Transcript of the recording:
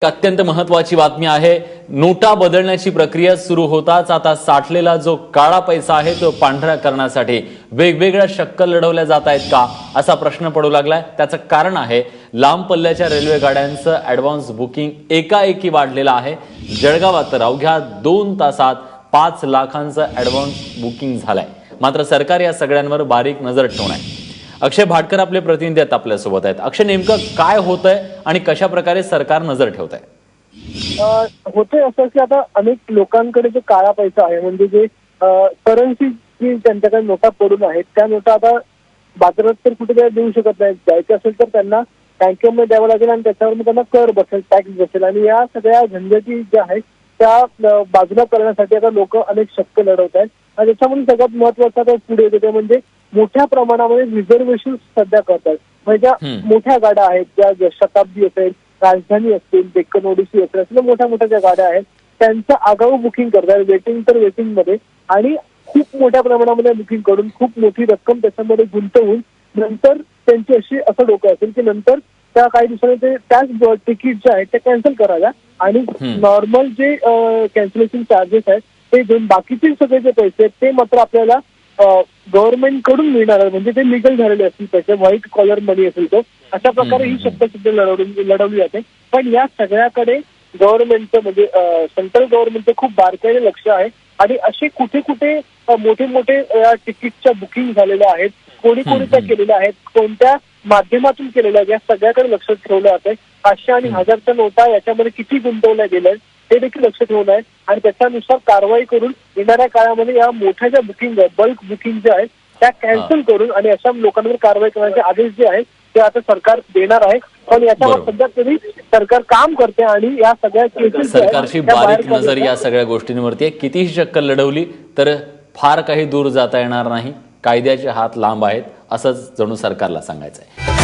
अत्यंत महत्त्वाची बातमी आहे। नोटा बदलण्याची प्रक्रिया सुरू होताच आता साठलेला जो काळा पैसा आहे तो पांढरा करण्यासाठी वेगवेगळ्या शक्कल लढवल्या जात आहेत का असा प्रश्न पडू लागलाय। त्याचं कारण आहे लांब पल्ल्याच्या रेल्वे गाड्यांचं ॲडव्हान्स बुकिंग एकाएकी वाढलेलं आहे। जळगावात तर अवघ्या 2 तासात 5 लाखांचं ॲडव्हान्स बुकिंग झालंय। मात्र सरकार या सगळ्यांवर बारीक नजर ठेवून आहे। अक्षय भाटकर आपले प्रतिनिधी आपल्या सोबत आहेत। अक्षय, नेमकं काय होतंय आणि कशा प्रकारे सरकार नजर ठेवत आहे? होते असं की आता अनेक लोकांकडे जो काळा पैसा आहे म्हणजे जे करन्सी जी त्यांच्याकडे नोटा पडून आहेत त्या नोटा आता बाजारात तर कुठे देऊ शकत नाहीत। द्यायचे असेल तर त्यांना बँकेमध्ये द्यावं लागेल आणि त्याच्यावर त्यांना कर बसेल, टॅक्स बसेल आणि या सगळ्या झंझटी ज्या आहेत त्या बाजूला करण्यासाठी आता लोक अनेक शक्कल लढवत आहेत। आणि त्याच्यामध्ये सगळ्यात महत्वाचं आता पुढे येते ते म्हणजे मोठ्या प्रमाणामध्ये रिझर्वेशन सध्या करतात। म्हणजे ज्या मोठ्या गाड्या आहेत ज्या शताब्दी असेल, राजधानी असतील, डेक्कन ओडिसी असेल, असल्या मोठ्या मोठ्या ज्या गाड्या आहेत त्यांचं आगाऊ बुकिंग करतात। वेटिंग तर वेटिंग मध्ये आणि खूप मोठ्या प्रमाणामध्ये बुकिंग करून खूप मोठी रक्कम त्याच्यामध्ये गुंतवून नंतर त्यांची अशी असं डोकं असेल की नंतर त्या काही दिवसांनी ते त्याच तिकीट जे आहेत ते कॅन्सल करायला आणि नॉर्मल जे कॅन्सलेशन चार्जेस आहेत ते घेऊन बाकीचे सगळे जे पैसे आहेत ते मात्र आपल्याला गव्हर्नमेंट कडून मिळणार आहे। म्हणजे ते लिगल झालेले असतील पैसे, व्हाईट कॉलर मनी असेल तो, अशा प्रकारे ही शक्कल सुद्धा लढवली जाते। पण या सगळ्याकडे गव्हर्नमेंटचं म्हणजे सेंट्रल गव्हर्नमेंटचं खूप बारकाईने लक्ष आहे आणि असे कुठे कुठे मोठे मोठे तिकीटच्या बुकिंग झालेल्या आहेत, कोणी कोणी त्या केलेल्या आहेत, कोणत्या माध्यमातून केलेल्या आहेत, या सगळ्याकडे लक्ष ठेवलं जात आहे। 500 आणि 1000च्या नोटा याच्यामध्ये किती गुंतवल्या गेल्या हे देखील लक्ष ठेवलं आहे आणि त्याच्यानुसार कारवाई करून येणाऱ्या काळामध्ये या मोठ्या ज्या बुकिंग आहे, बल्क बुकिंग ज्या आहेत त्या कॅन्सल करून आणि अशा लोकांवर कारवाई करण्याचे आदेश जे आहेत ते आता सरकार देणार आहे। पण याच्यावर सध्या तरी सरकार काम करते आणि या सगळ्या केसेस सरकारची बारीक नजर या सगळ्या गोष्टींवरती आहे। कितीही शक्कल लढवली तर फार काही दूर जाता येणार नाही, कायद्याचे हात लांब आहेत असंच जणू सरकारला सांगायचं आहे।